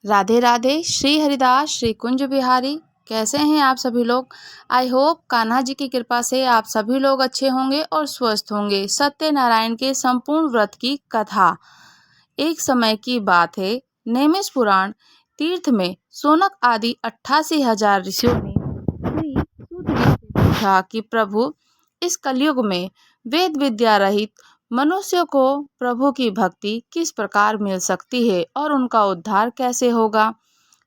राधे राधे। श्री हरिदास, श्री कुंज बिहारी। कैसे हैं आप सभी लोग? आई होप कान्हा जी की कृपा से आप सभी लोग अच्छे होंगे और स्वस्थ होंगे। सत्यनारायण के संपूर्ण व्रत की कथा। एक समय की बात है, नैमिष पुराण तीर्थ में सोनक आदि 88,000 ऋषियों ने श्री सूत जी से पूछा कि प्रभु, इस कलयुग में वेद विद्या रहित मनुष्य को प्रभु की भक्ति किस प्रकार मिल सकती है और उनका उद्धार कैसे होगा?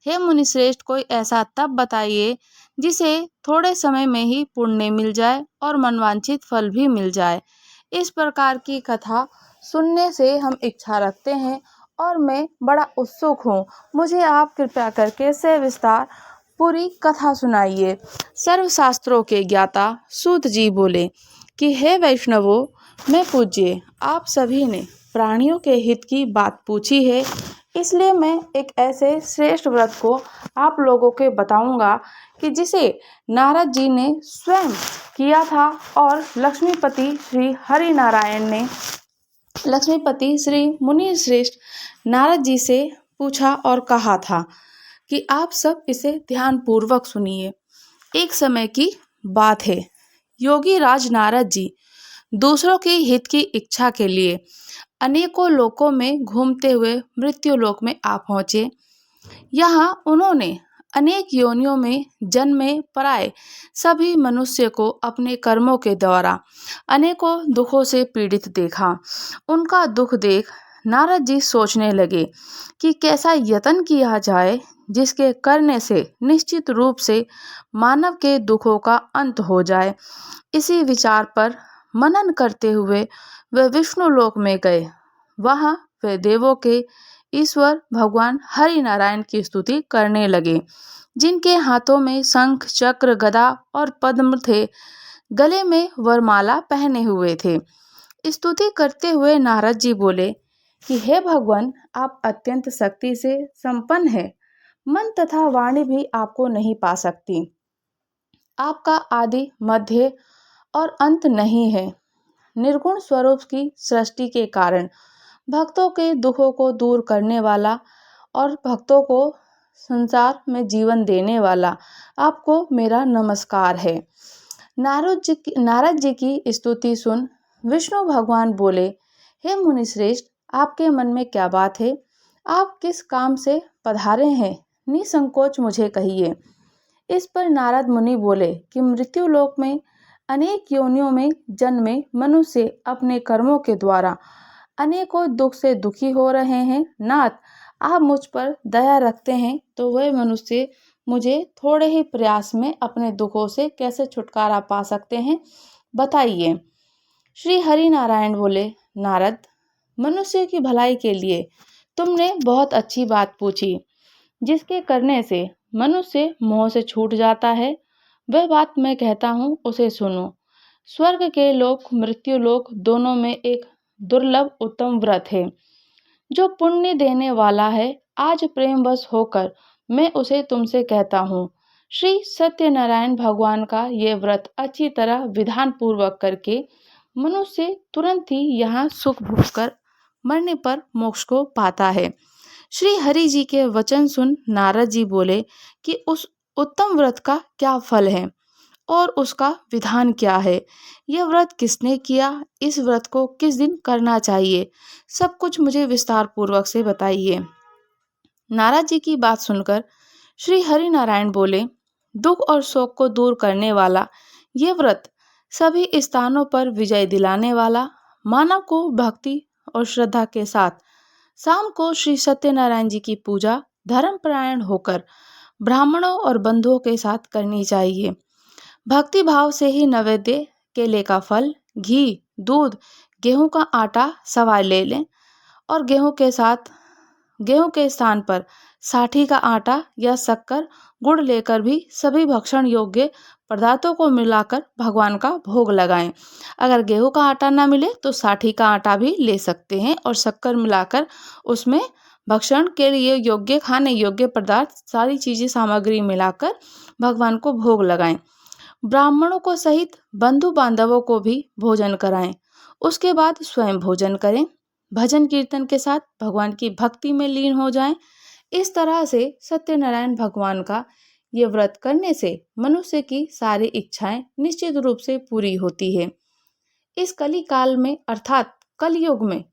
हे मुनिश्रेष्ठ, कोई ऐसा तप बताइए जिसे थोड़े समय में ही पुण्य मिल जाए और मनवांछित फल भी मिल जाए। इस प्रकार की कथा सुनने से हम इच्छा रखते हैं और मैं बड़ा उत्सुक हूँ। मुझे आप कृपया करके सविस्तार पूरी कथा सुनाइए। सर्वशास्त्रों के ज्ञाता सूत जी बोले कि हे वैष्णवों, मैं पूज्य, आप सभी ने प्राणियों के हित की बात पूछी है, इसलिए मैं एक ऐसे श्रेष्ठ व्रत को आप लोगों के बताऊंगा कि जिसे नारद जी ने स्वयं किया था और लक्ष्मीपति श्री मुनि श्रेष्ठ नारद जी से पूछा और कहा था कि आप सब इसे ध्यान पूर्वक सुनिए। एक समय की बात है, योगी राज नारद जी दूसरों के हित की इच्छा के लिए अनेकों लोकों में घूमते हुए मृत्युलोक में आ पहुँचे। यहाँ उन्होंने अनेक योनियों में जन्मे पराए सभी मनुष्य को अपने कर्मों के द्वारा अनेकों दुखों से पीड़ित देखा। उनका दुख देख नारद जी सोचने लगे कि कैसा यत्न किया जाए जिसके करने से निश्चित रूप से मानव के दुखों का अंत हो जाए। इसी विचार पर मनन करते हुए वे विष्णु लोक में गए। वहां वे देवों के ईश्वर भगवान हरि नारायण की स्तुति करने लगे, जिनके हाथों में शंख चक्र गदा और पद्म थे, गले में वरमाला पहने हुए थे। स्तुति करते हुए नारद जी बोले कि हे भगवान, आप अत्यंत शक्ति से संपन्न है, मन तथा वाणी भी आपको नहीं पा सकती। आपका आदि मध्य और अंत नहीं है। निर्गुण स्वरूप की सृष्टि के कारण भक्तों के दुखों को दूर करने वाला और भक्तों को संसार में जीवन देने वाला आपको मेरा नमस्कार है। नारद जी की स्तुति सुन विष्णु भगवान बोले, हे मुनिश्रेष्ठ, आपके मन में क्या बात है? आप किस काम से पधारे हैं? निसंकोच मुझे कहिए। इस पर नारद मुनि बोले कि मृत्यु लोक में अनेक योनियों में जन्मे मनुष्य अपने कर्मों के द्वारा अनेकों दुख से दुखी हो रहे हैं। नाथ, आप मुझ पर दया रखते हैं तो वह मनुष्य मुझे थोड़े ही प्रयास में अपने दुखों से कैसे छुटकारा पा सकते हैं, बताइए। श्री हरि नारायण बोले, नारद, मनुष्य की भलाई के लिए तुमने बहुत अच्छी बात पूछी। जिसके करने से मनुष्य मोह से छूट जाता है, वह बात मैं कहता हूँ, उसे सुनो। स्वर्ग के लोक मृत्यु लोक दोनों में एक दुर्लभ उत्तम व्रत है जो पुण्य देने वाला है। आज प्रेमवश होकर मैं उसे तुमसे कहता हूँ। श्री सत्यनारायण भगवान का ये व्रत अच्छी तरह विधान पूर्वक करके मनुष्य तुरंत ही यहाँ सुख भोग कर मरने पर मोक्ष को पाता है। श्री हरि जी के वचन सुन नारद जी बोले कि उस उत्तम व्रत का क्या फल है और उसका विधान क्या है? यह व्रत किसने किया? इस व्रत को किस दिन करना चाहिए? सब कुछ मुझे विस्तार पूर्वक से बताइए। नारद जी की बात सुनकर श्री हरि नारायण बोले, दुख और शोक को दूर करने वाला यह व्रत सभी स्थानों पर विजय दिलाने वाला, मानव को भक्ति और श्रद्धा के साथ शाम को श्री सत्यनारायण जी की पूजा धर्मपरायण होकर ब्राह्मणों और बंधुओं के साथ करनी चाहिए। भक्ति भाव से ही नैवेद्य, केले का फल, घी, दूध, गेहूं का आटा सवार ले लें और गेहूं के स्थान पर साठी का आटा या शक्कर, गुड़ लेकर भी सभी भक्षण योग्य पदार्थों को मिलाकर भगवान का भोग लगाएं। अगर गेहूं का आटा ना मिले तो साठी का आटा भी ले सकते हैं और शक्कर मिलाकर उसमें भक्षण के लिए योग्य, खाने योग्य पदार्थ, सारी चीजें सामग्री मिलाकर भगवान को भोग लगाएं। ब्राह्मणों को सहित बंधु बांधवों को भी भोजन कराएं। उसके बाद स्वयं भोजन करें। भजन कीर्तन के साथ भगवान की भक्ति में लीन हो जाएं। इस तरह से सत्यनारायण भगवान का ये व्रत करने से मनुष्य की सारी इच्छाएं निश्चित रूप से पूरी होती है। इस कली काल में अर्थात कलयुग में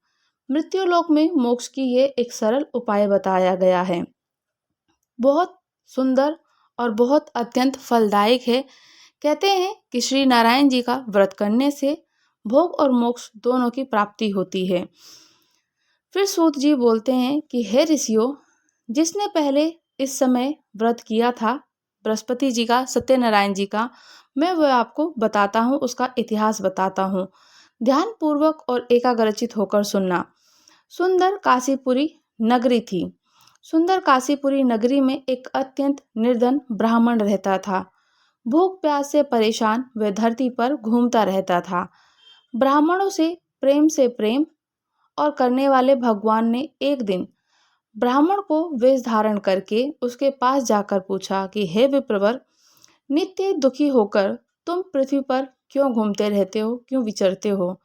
मृत्युलोक में मोक्ष की ये एक सरल उपाय बताया गया है। बहुत सुंदर और बहुत अत्यंत फलदायक है। कहते हैं कि श्री नारायण जी का व्रत करने से भोग और मोक्ष दोनों की प्राप्ति होती है। फिर सूत जी बोलते हैं कि हे ऋषियों, जिसने पहले इस समय व्रत किया था बृहस्पति जी का, सत्यनारायण जी का, मैं वह आपको बताता हूँ, उसका इतिहास बताता हूँ। ध्यान पूर्वक और एकाग्रचित होकर सुनना। सुंदर काशीपुरी नगरी थी। सुंदर काशीपुरी नगरी में एक अत्यंत निर्धन ब्राह्मण रहता था। भूख प्यास से परेशान वह धरती पर घूमता रहता था। ब्राह्मणों से प्रेम और करने वाले भगवान ने एक दिन ब्राह्मण को वेश धारण करके उसके पास जाकर पूछा कि हे विप्रवर, नित्य दुखी होकर तुम पृथ्वी पर क्यों घूमते रहते हो, क्यों विचरते हो?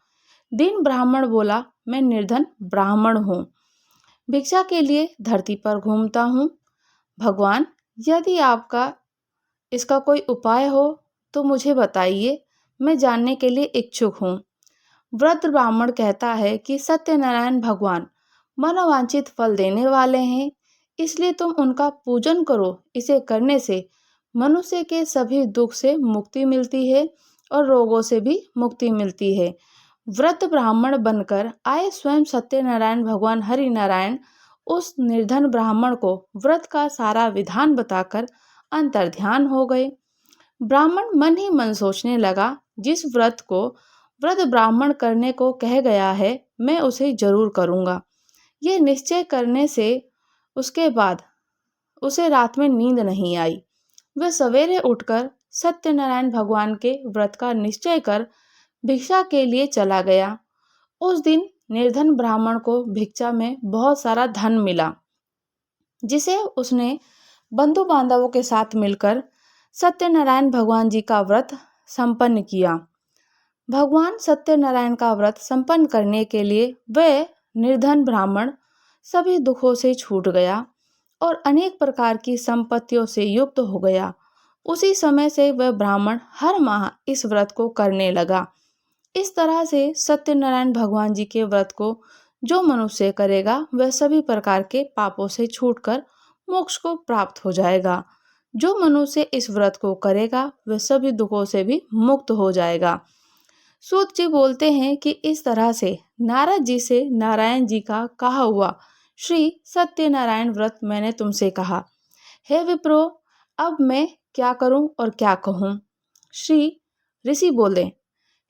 दीन ब्राह्मण बोला, मैं निर्धन ब्राह्मण हूँ, भिक्षा के लिए धरती पर घूमता हूँ। भगवान, यदि आपका इसका कोई उपाय हो तो मुझे बताइए, मैं जानने के लिए इच्छुक हूँ। वृद्ध ब्राह्मण कहता है कि सत्यनारायण भगवान मनोवांछित फल देने वाले हैं, इसलिए तुम उनका पूजन करो। इसे करने से मनुष्य के सभी दुख से मुक्ति मिलती है और रोगों से भी मुक्ति मिलती है। वृद्ध ब्राह्मण बनकर आए स्वयं सत्यनारायण भगवान हरि नारायण उस निर्धन ब्राह्मण को व्रत का सारा विधान बताकर अंतर्ध्यान हो गए। ब्राह्मण मन ही मन सोचने लगा, जिस व्रत को वृद्ध ब्राह्मण करने को कह गया है, मैं उसे जरूर करूंगा। यह निश्चय करने से उसके बाद उसे रात में नींद नहीं आई। वह सवेरे उठकर सत्यनारायण भगवान के व्रत का निश्चय कर भिक्षा के लिए चला गया। उस दिन निर्धन ब्राह्मण को भिक्षा में बहुत सारा धन मिला, जिसे उसने बंधु बांधवों के साथ मिलकर सत्यनारायण भगवान जी का व्रत संपन्न किया। भगवान सत्यनारायण का व्रत संपन्न करने के लिए वह निर्धन ब्राह्मण सभी दुखों से छूट गया और अनेक प्रकार की संपत्तियों से युक्त हो गया। उसी समय से वह ब्राह्मण हर माह इस व्रत को करने लगा। इस तरह से सत्यनारायण भगवान जी के व्रत को जो मनुष्य करेगा वह सभी प्रकार के पापों से छूटकर मोक्ष को प्राप्त हो जाएगा। जो मनुष्य इस व्रत को करेगा वह सभी दुखों से भी मुक्त हो जाएगा। सूत जी बोलते हैं कि इस तरह से नारद जी से नारायण जी का कहा हुआ श्री सत्यनारायण व्रत मैंने तुमसे कहा। हे विप्रो, अब मैं क्या करूं और क्या कहूं? श्री ऋषि बोले,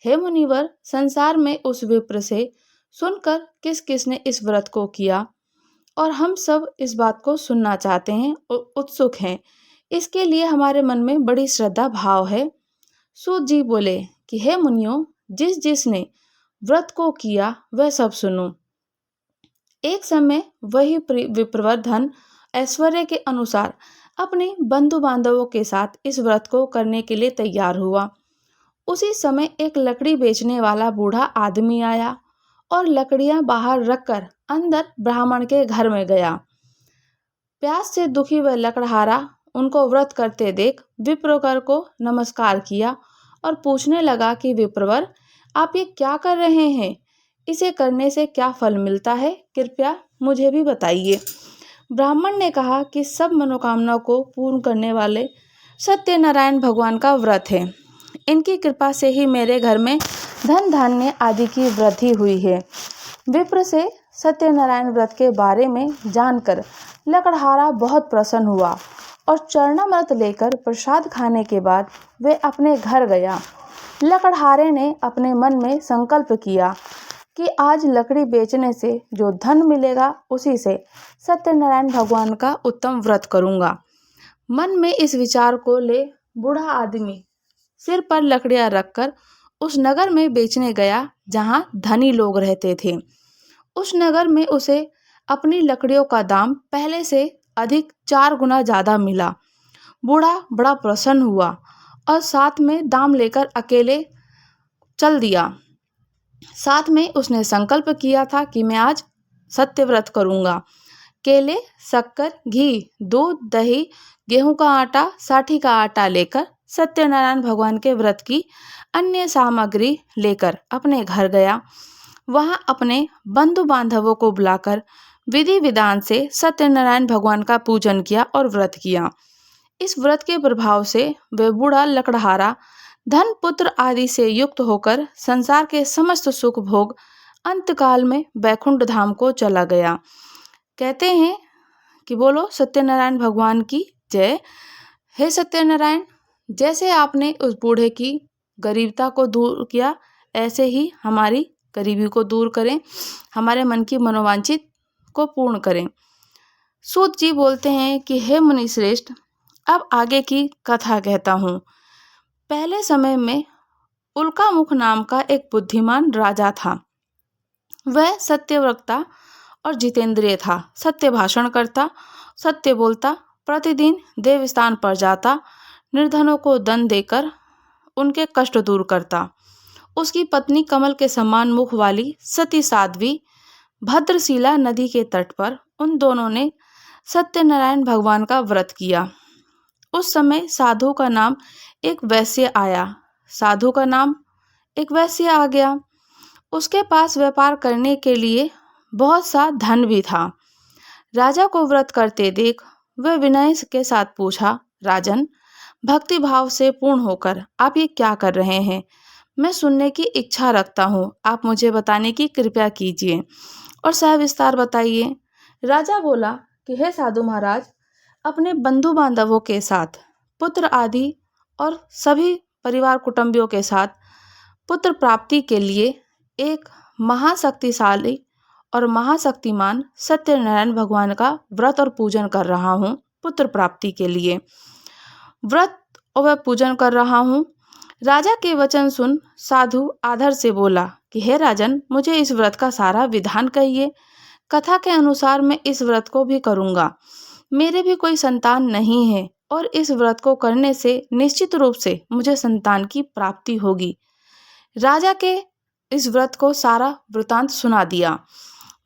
हे मुनिवर, संसार में उस विप्र से सुनकर किस किस ने इस व्रत को किया और हम सब इस बात को सुनना चाहते हैं और उत्सुक हैं। इसके लिए हमारे मन में बड़ी श्रद्धा भाव है। सूत जी बोले कि हे मुनियों, जिस जिसने व्रत को किया वह सब सुनो। एक समय वही विप्रवर धन ऐश्वर्य के अनुसार अपने बंधु बांधवों के साथ इस व्रत को करने के लिए तैयार हुआ। उसी समय एक लकड़ी बेचने वाला बूढ़ा आदमी आया और लकड़ियां बाहर रखकर अंदर ब्राह्मण के घर में गया। प्यास से दुखी वह लकड़हारा उनको व्रत करते देख विप्रवर को नमस्कार किया और पूछने लगा कि विप्रवर, आप ये क्या कर रहे हैं? इसे करने से क्या फल मिलता है? कृपया मुझे भी बताइए। ब्राह्मण ने कहा कि सब मनोकामना को पूर्ण करने वाले सत्यनारायण भगवान का व्रत है। इनकी कृपा से ही मेरे घर में धन धान्य आदि की वृद्धि हुई है। विप्र से सत्यनारायण व्रत के बारे में जानकर लकड़हारा बहुत प्रसन्न हुआ और चरणामृत लेकर प्रसाद खाने के बाद वे अपने घर गया। लकड़हारे ने अपने मन में संकल्प किया कि आज लकड़ी बेचने से जो धन मिलेगा उसी से सत्यनारायण भगवान का उत्तम व्रत करूंगा। मन में इस विचार को ले बूढ़ा आदमी सिर पर लकड़ियां रखकर उस नगर में बेचने गया जहां धनी लोग रहते थे। उस नगर में उसे अपनी लकड़ियों का दाम पहले से अधिक 4 गुना ज्यादा मिला। बूढ़ा बड़ा प्रसन्न हुआ और साथ में दाम लेकर अकेले चल दिया। साथ में उसने संकल्प किया था कि मैं आज सत्य व्रत करूंगा। केले, शक्कर, घी, दूध, दही, गेहूं का आटा, साठी का आटा लेकर सत्यनारायण भगवान के व्रत की अन्य सामग्री लेकर अपने घर गया। वहां अपने बंधु बांधवों को बुलाकर विधि विधान से सत्यनारायण भगवान का पूजन किया और व्रत किया। इस व्रत के प्रभाव से वह बूढ़ा लकड़हारा धन पुत्र आदि से युक्त होकर संसार के समस्त सुख भोग अंतकाल में वैकुंठ धाम को चला गया। कहते हैं कि बोलो सत्यनारायण भगवान की जय। हे सत्यनारायण, जैसे आपने उस बूढ़े की गरीबता को दूर किया, ऐसे ही हमारी गरीबी को दूर करें, हमारे मन की मनोवांछित को पूर्ण करें। सूत जी बोलते हैं कि हे मुनि श्रेष्ठ, अब आगे की कथा कहता हूँ। पहले समय में उल्कामुख नाम का एक बुद्धिमान राजा था। वह सत्यवक्ता और जितेंद्रिय था, सत्य भाषण करता, सत्य बोलता, प्रतिदिन देवस्थान पर जाता, निर्धनों को दंड देकर उनके कष्ट दूर करता। उसकी पत्नी कमल के समान मुख वाली सती साध्वी भद्रशिला नदी के तट पर उन दोनों ने सत्यनारायण भगवान का व्रत किया। उस समय साधु का नाम एक वैश्य आया। साधु का नाम एक वैश्य आ गया। उसके पास व्यापार करने के लिए बहुत सा धन भी था। राजा को व्रत करते देख वह विनय के साथ पूछा, राजन, भक्ति भाव से पूर्ण होकर आप ये क्या कर रहे हैं? मैं सुनने की इच्छा रखता हूँ, आप मुझे बताने की कृपया कीजिए और सविस्तार बताइए। राजा बोला कि हे साधु महाराज, अपने बंधु बांधवों के साथ, पुत्र आदि और सभी परिवार कुटुंबियों के साथ पुत्र प्राप्ति के लिए एक महाशक्तिशाली और महाशक्तिमान सत्यनारायण भगवान का व्रत और पूजन कर रहा हूँ। पुत्र प्राप्ति के लिए व्रत और पूजन कर रहा हूँ। राजा के वचन सुन साधु आदर से बोला कि हे राजन, मुझे इस व्रत का सारा विधान कहिए। कथा के अनुसार मैं इस व्रत को भी करूँगा। मेरे भी कोई संतान नहीं है और इस व्रत को करने से निश्चित रूप से मुझे संतान की प्राप्ति होगी। राजा के इस व्रत को सारा वृतांत सुना दिया।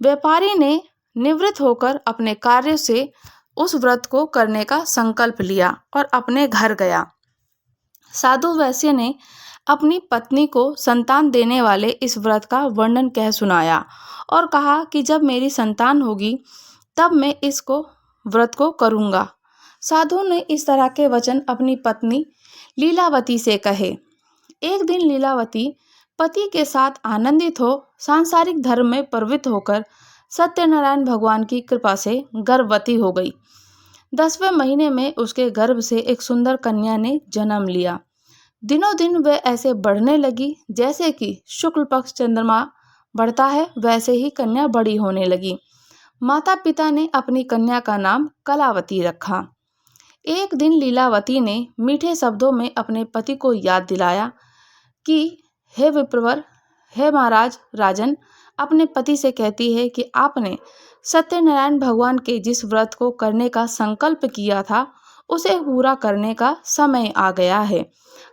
व्यापारी ने निवृत्त होकर अपने कार्य से उस व्रत को करने का संकल्प लिया और अपने घर गया। साधु वैश्य ने अपनी पत्नी को संतान देने वाले इस व्रत का वर्णन कह सुनाया और कहा कि जब मेरी संतान होगी तब मैं इसको व्रत को करूँगा। साधु ने इस तरह के वचन अपनी पत्नी लीलावती से कहे। एक दिन लीलावती पति के साथ आनंदित हो सांसारिक धर्म में प्रवृत्त होकर सत्यनारायण भगवान की कृपा से गर्भवती हो गई। 10वें महीने में उसके गर्भ से एक सुंदर कन्या ने जन्म लिया। दिनों दिन वह ऐसे बढ़ने लगी जैसे कि शुक्ल पक्ष चंद्रमा बढ़ता है, वैसे ही कन्या बड़ी होने लगी। माता पिता ने अपनी कन्या का नाम कलावती रखा। एक दिन लीलावती ने मीठे शब्दों में अपने पति को याद दिलाया कि हे विप्रवर, हे महाराज राजन, अपने पति से कहती है कि आपने सत्यनारायण भगवान के जिस व्रत को करने का संकल्प किया था उसे पूरा करने का समय आ गया है।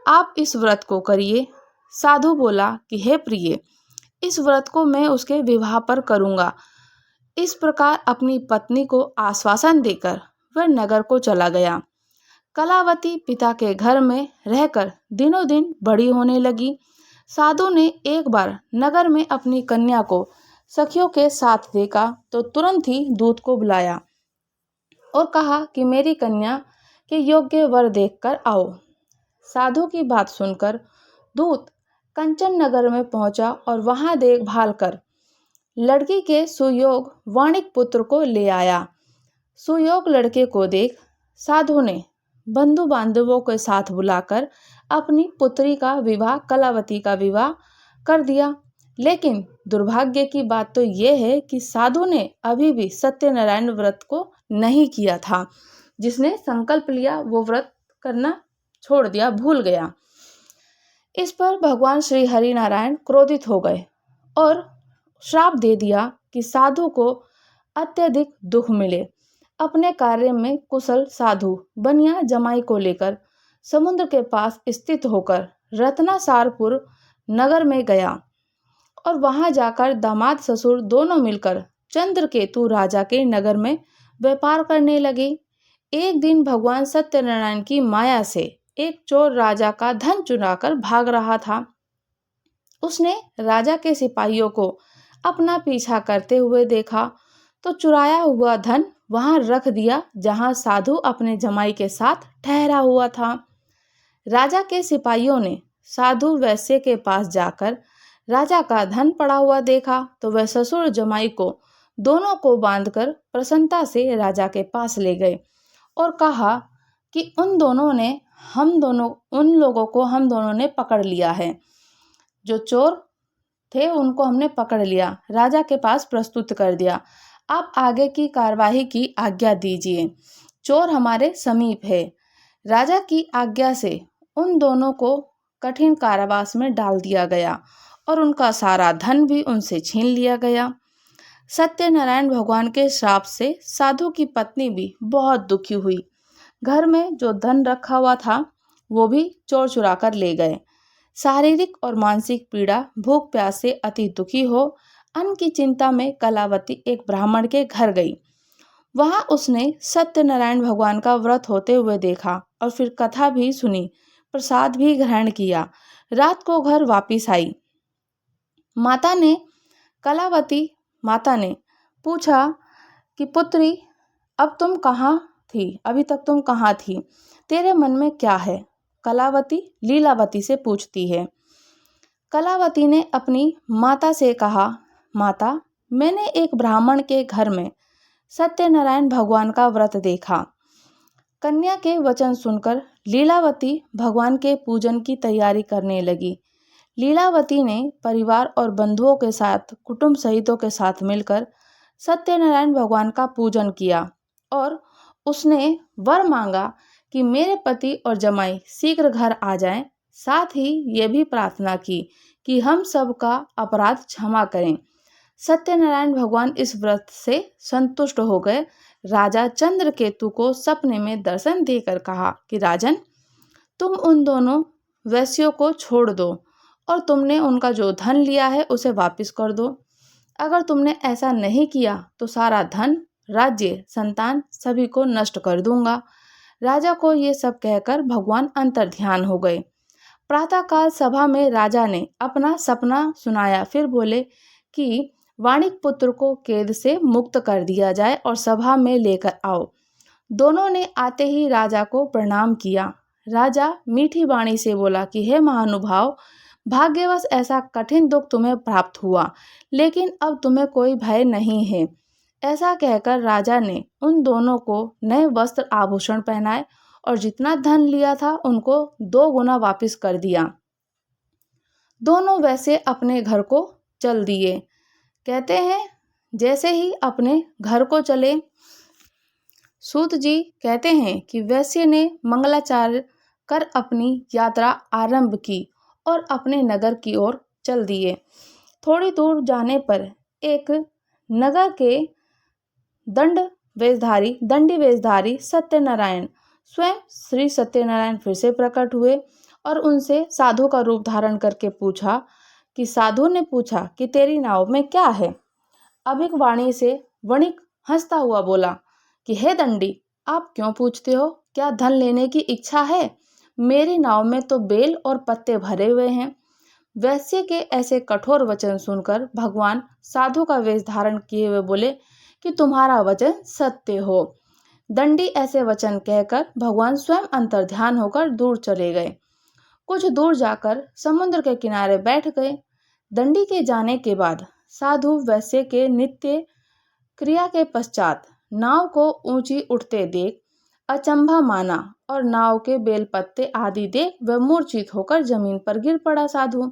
आप इस व्रत को करिए। साधु बोला कि हे प्रिय, इस व्रत को मैं उसके विवाह पर करूँगा। इस प्रकार अपनी पत्नी को आश्वासन देकर वह नगर को चला गया। कलावती पिता के घर में रहकर दिनों दिन बड़ी होने लगी। साधु ने एक बार नगर में अपनी कन्या को सखियों के साथ देखा तो तुरंत ही दूत को बुलाया और कहा कि मेरी कन्या के योग्य वर देखकर आओ। साधु की बात सुनकर दूत कंचन नगर में पहुंचा और वहां देखभाल कर लड़की के सुयोग वाणिक पुत्र को ले आया। सुयोग लड़के को देख साधु ने बंधु बांधवों के साथ बुलाकर अपनी पुत्री का विवाह, कलावती का विवाह कर दिया। लेकिन दुर्भाग्य की बात तो यह है कि साधु ने अभी भी सत्यनारायण व्रत को नहीं किया था। जिसने संकल्प लिया वो व्रत करना छोड़ दिया, भूल गया। इस पर भगवान श्री हरि नारायण क्रोधित हो गए और श्राप दे दिया कि साधु को अत्यधिक दुख मिले। अपने कार्य में कुशल साधु बनिया जमाई को लेकर समुद्र के पास स्थित होकर रत्नासारपुर नगर में गया और वहां जाकर दामाद ससुर दोनों मिलकर चंद्रकेतु राजा के नगर में व्यापार करने लगे। एक दिन भगवान सत्यनारायण की माया से एक चोर राजा का धन चुराकर भाग रहा था। उसने राजा के सिपाहियों को अपना पीछा करते हुए देखा तो चुराया हुआ धन वहां रख दिया जहां साधु अपने जमाई के साथ ठहरा हुआ था। राजा के सिपाहियों ने साधु वैश्य के पास जाकर राजा का धन पड़ा हुआ देखा तो वह ससुर जमाई को दोनों को बांधकर प्रसन्नता से राजा के पास ले गए और कहा कि उन लोगों को हम दोनों ने पकड़ लिया है। जो चोर थे उनको हमने पकड़ लिया, राजा के पास प्रस्तुत कर दिया। आप आगे की कार्यवाही की आज्ञा दीजिए। चोर हमारे समीप है। राजा की आज्ञा से उन दोनों को कठिन कारावास में डाल दिया गया और उनका सारा धन भी उनसे छीन लिया गया। सत्यनारायण भगवान के श्राप से साधु की पत्नी भी बहुत दुखी हुई। घर में जो धन रखा हुआ था वो भी चोर चुरा कर ले गए। शारीरिक और मानसिक पीड़ा, भूख प्यास से अति दुखी हो अन्न की चिंता में कलावती एक ब्राह्मण के घर गई। वहां उसने सत्यनारायण भगवान का व्रत होते हुए देखा और फिर कथा भी सुनी, प्रसाद भी ग्रहण किया। रात को घर वापिस आई। कलावती माता ने पूछा कि पुत्री, अब तुम कहाँ थी? अभी तक तुम कहाँ थी? तेरे मन में क्या है? कलावती लीलावती से पूछती है। कलावती ने अपनी माता से कहा, माता, मैंने एक ब्राह्मण के घर में सत्यनारायण भगवान का व्रत देखा। कन्या के वचन सुनकर लीलावती भगवान के पूजन की तैयारी करने लगी। लीलावती ने परिवार और बंधुओं के साथ, कुटुंब सहितों के साथ मिलकर सत्यनारायण भगवान का पूजन किया और उसने वर मांगा कि मेरे पति और जमाई शीघ्र घर आ जाएं। साथ ही ये भी प्रार्थना की कि हम सबका अपराध क्षमा करें। सत्यनारायण भगवान इस व्रत से संतुष्ट हो गए। राजा चंद्रकेतु को सपने में दर्शन देकर कहा कि राजन, तुम उन दोनों वैश्यों को छोड़ दो और तुमने उनका जो धन लिया है उसे वापस कर दो। अगर तुमने ऐसा नहीं किया तो सारा धन, राज्य, संतान सभी को नष्ट कर दूंगा। राजा को ये सब कहकर भगवान अंतर्ध्यान हो गए। प्रातःकाल सभा में राजा ने अपना सपना सुनाया। फिर बोले कि वाणिक पुत्र को कैद से मुक्त कर दिया जाए और सभा में लेकर आओ। दोनों ने आते ही राजा को प्रणाम किया। राजा मीठी वाणी से बोला कि हे महानुभाव, भाग्यवश ऐसा कठिन दुख तुम्हें प्राप्त हुआ, लेकिन अब तुम्हें कोई भय नहीं है। ऐसा कहकर राजा ने उन दोनों को नए वस्त्र आभूषण पहनाए और जितना धन लिया था उनको 2 गुना वापस कर दिया। दोनों वैसे अपने घर को चल दिए। कहते हैं जैसे ही अपने घर को चले, सूत जी कहते हैं कि वैश्य ने मंगलाचार्य कर अपनी यात्रा आरंभ की और अपने नगर की ओर चल दिए। थोड़ी दूर जाने पर एक नगर के दंडी वेशधारी सत्यनारायण स्वयं श्री सत्यनारायण फिर से प्रकट हुए और उनसे साधु का रूप धारण करके पूछा कि साधु ने पूछा कि तेरी नाव में क्या है? अभिक वाणी से वणिक हंसता हुआ बोला कि हे दंडी, आप क्यों पूछते हो? क्या धन लेने की इच्छा है? मेरी नाव में तो बेल और पत्ते भरे हुए हैं। वैश्य के ऐसे कठोर वचन सुनकर भगवान साधु का वेश धारण किए हुए बोले कि तुम्हारा वचन सत्य हो। दंडी ऐसे वचन कहकर भगवान स्वयं अंतर्ध्यान होकर दूर चले गए। कुछ दूर जाकर समुद्र के किनारे बैठ गए। दंडी के जाने के बाद साधु वैश्य के नित्य क्रिया के पश्चात नाव को ऊंची उठते देख अचंभा माना और नाव के बेलपत्ते आदि देख वह मूर्छित होकर जमीन पर गिर पड़ा। साधु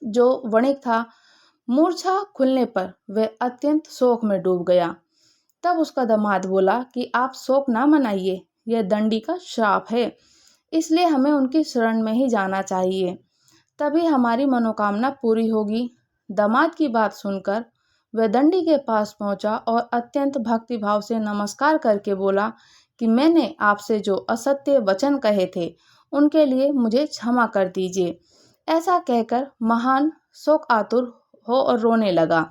जो वणिक था, मूर्छा खुलने पर वह अत्यंत शोक में डूब गया। तब उसका दामाद बोला कि आप शोक ना मनाइए, यह दंडी का श्राप है, इसलिए हमें उनकी शरण में ही जाना चाहिए, तभी हमारी मनोकामना पूरी होगी। दामाद की बात सुनकर वह दंडी के पास पहुंचा और अत्यंत भक्तिभाव से नमस्कार करके बोला कि मैंने आपसे जो असत्य वचन कहे थे उनके लिए मुझे क्षमा कर दीजिए। ऐसा कहकर महान शोक आतुर हो और रोने लगा।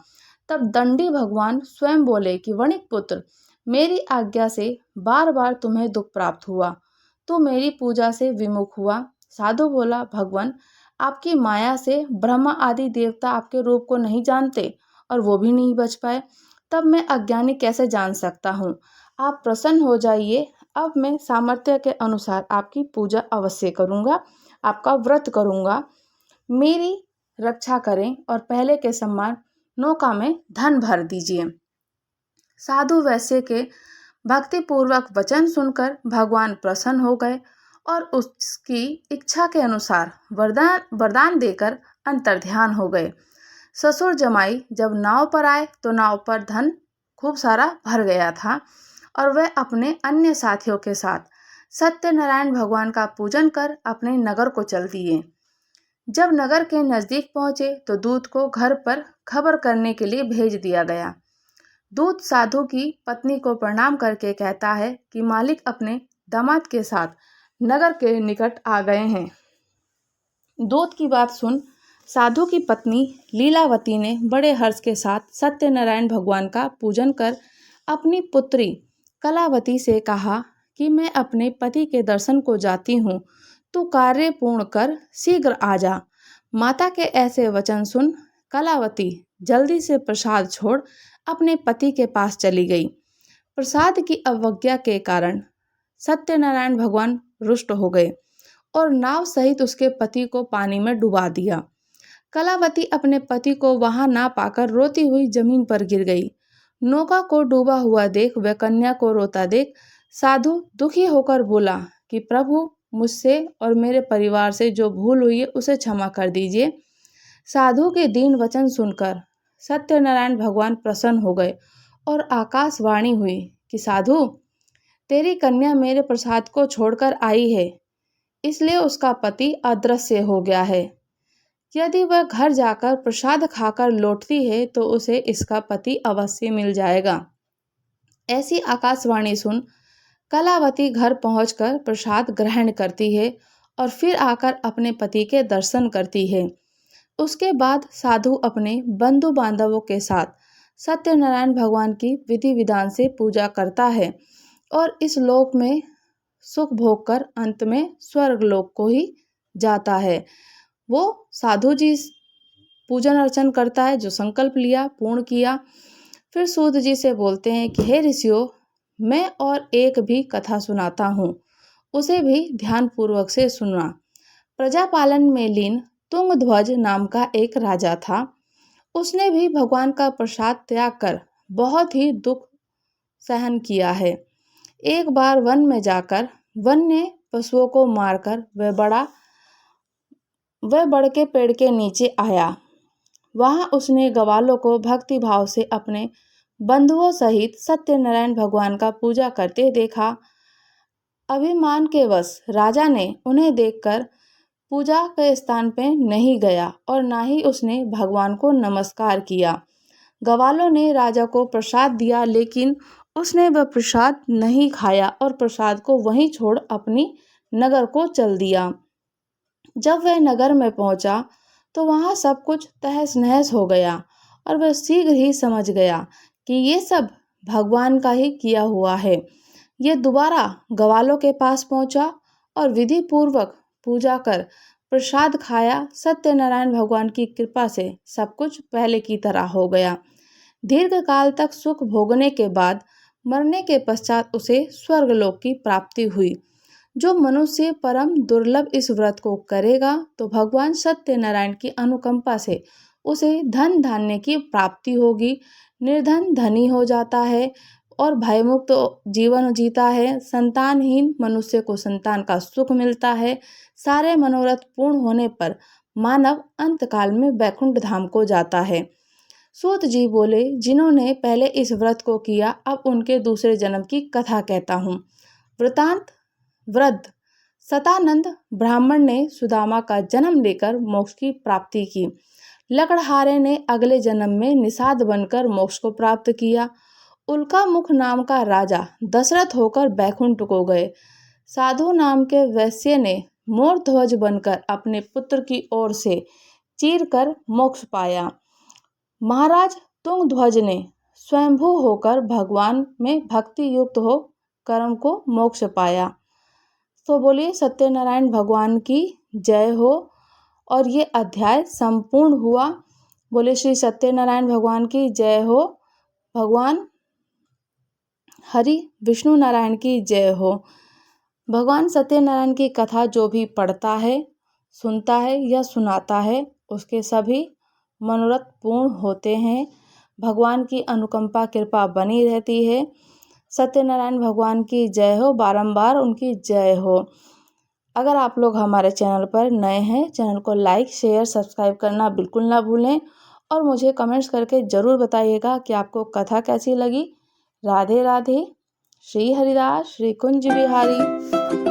तब दंडी भगवान स्वयं बोले कि वणिक पुत्र, मेरी आज्ञा से बार बार तुम्हें दुख प्राप्त हुआ, तो मेरी पूजा से विमुख हुआ। साधु बोला, भगवान, आपकी माया से ब्रह्मा आदि देवता आपके रूप को नहीं जानते और वो भी नहीं बच पाए, तब मैं अज्ञानी कैसे जान सकता हूँ। आप प्रसन्न हो जाइए, अब मैं सामर्थ्य के अनुसार आपकी पूजा अवश्य करूँगा, आपका व्रत करूँगा। मेरी रक्षा करें और पहले के समान नौका में धन भर दीजिए। साधु वैश्य के भक्तिपूर्वक वचन सुनकर भगवान प्रसन्न हो गए और उसकी इच्छा के अनुसार वरदान देकर अंतर्ध्यान हो गए। ससुर जमाई जब नाव पर आए तो नाव पर धन खूब सारा भर गया था और वह अपने अन्य साथियों के साथ सत्यनारायण भगवान का पूजन कर अपने नगर को चल दिए। जब नगर के नजदीक पहुंचे तो दूत को घर पर खबर करने के लिए भेज दिया गया। दूत साधु की पत्नी को प्रणाम करके कहता है कि मालिक अपने दामाद के साथ नगर के निकट आ गए हैं। दूत की बात सुन साधु की पत्नी लीलावती ने बड़े हर्ष के साथ सत्यनारायण भगवान का पूजन कर अपनी पुत्री कलावती से कहा कि मैं अपने पति के दर्शन को जाती हूँ, तू कार्य पूर्ण कर शीघ्र आ जा। माता के ऐसे वचन सुन कलावती जल्दी से प्रसाद छोड़ अपने पति के पास चली गई। प्रसाद की अवज्ञा के कारण सत्यनारायण भगवान रुष्ट हो गए और नाव सहित उसके पति को पानी में डुबा दिया। कलावती अपने पति को वहां ना पाकर रोती हुई जमीन पर गिर गई। नौका को डूबा हुआ देख व कन्या को रोता देख साधु दुखी होकर बोला कि प्रभु, मुझसे और मेरे परिवार से जो भूल हुई है उसे क्षमा कर दीजिए। साधु के दीन वचन सुनकर सत्यनारायण भगवान प्रसन्न हो गए और आकाशवाणी हुई कि साधु, तेरी कन्या मेरे प्रसाद को छोड़कर आई है, इसलिए उसका पति अदृश्य हो गया है। यदि वह घर जाकर प्रसाद खाकर लौटती है तो उसे इसका पति अवश्य मिल जाएगा। ऐसी आकाशवाणी सुन कलावती घर पहुंचकर प्रसाद ग्रहण करती है और फिर आकर अपने पति के दर्शन करती है। उसके बाद साधु अपने बंधु बांधवों के साथ सत्यनारायण भगवान की विधि विधान से पूजा करता है और इस लोक में सुख भोग कर अंत में स्वर्ग लोक को ही जाता है। वो साधु जी पूजन अर्चन करता है, जो संकल्प लिया पूर्ण किया। फिर सूत जी से बोलते हैं कि हे ऋषियों, मैं और एक भी कथा सुनाता हूँ, उसे भी ध्यान पूर्वक से सुनना। प्रजापालन में लीन तुंगध्वज नाम का एक राजा था। उसने भी भगवान का प्रसाद त्याग कर बहुत ही दुख सहन किया है। एक बार वन में जाकर वन्य पशुओं को मारकर वह बड़ के पेड़ के नीचे आया। वहां उसने ग्वालों को भक्ति भाव से अपने बंधुओं सहित सत्यनारायण भगवान का पूजा करते देखा। अभिमान के वश राजा ने उन्हें देखकर पूजा के स्थान पे नहीं गया और ना ही उसने भगवान को नमस्कार किया। ग्वालों ने राजा को प्रसाद दिया, लेकिन उसने वह प्रसाद नहीं खाया और प्रसाद को वहीं छोड़ अपनी नगर को चल दिया। जब वह नगर में पहुंचा तो वहां सब कुछ तहस नहस हो गया और वह शीघ्र ही समझ गया कि ये सब भगवान का ही किया हुआ है। ये दोबारा ग्वालों के पास पहुंचा और विधि पूर्वक पूजा कर प्रसाद खाया। सत्यनारायण भगवान की कृपा से सब कुछ पहले की तरह हो गया। दीर्घ काल तक सुख भोगने के बाद मरने के पश्चात उसे स्वर्गलोक की प्राप्ति हुई। जो मनुष्य परम दुर्लभ इस व्रत को करेगा तो भगवान सत्यनारायण की अनुकंपा से उसे धन धान्य की प्राप्ति होगी, निर्धन धनी हो जाता है और भयमुक्त जीवन जीता है। संतानहीन मनुष्य को संतान का सुख मिलता है। सारे मनोरथ पूर्ण होने पर मानव अंतकाल में वैकुंठ धाम को जाता है। सूत जी बोले, जिन्होंने पहले इस व्रत को किया, अब उनके दूसरे जन्म की कथा कहता हूँ। वृतांत वृद्ध सतानंद ब्राह्मण ने सुदामा का जन्म लेकर मोक्ष की प्राप्ति की। लकड़हारे ने अगले जन्म में निषाद बनकर मोक्ष को प्राप्त किया। उल्का मुख नाम का राजा दशरथ होकर बैकुंठ को गए। साधु नाम के वैश्य ने मोर ध्वज बनकर अपने पुत्र की ओर से चीर कर मोक्ष पाया। महाराज तुंगध्वज ने स्वयंभू होकर भगवान में भक्ति युक्त हो कर्म को मोक्ष पाया। तो बोलिए सत्यनारायण भगवान की जय हो। और ये अध्याय संपूर्ण हुआ। बोले श्री सत्यनारायण भगवान की जय हो। भगवान हरि विष्णु नारायण की जय हो। भगवान सत्यनारायण की कथा जो भी पढ़ता है, सुनता है या सुनाता है, उसके सभी मनोरथ पूर्ण होते हैं। भगवान की अनुकंपा कृपा बनी रहती है। सत्यनारायण भगवान की जय हो। बारंबार उनकी जय हो। अगर आप लोग हमारे चैनल पर नए हैं, चैनल को लाइक शेयर सब्सक्राइब करना बिल्कुल ना भूलें और मुझे कमेंट्स करके ज़रूर बताइएगा कि आपको कथा कैसी लगी। राधे राधे। श्री हरिदास श्री कुंज बिहारी।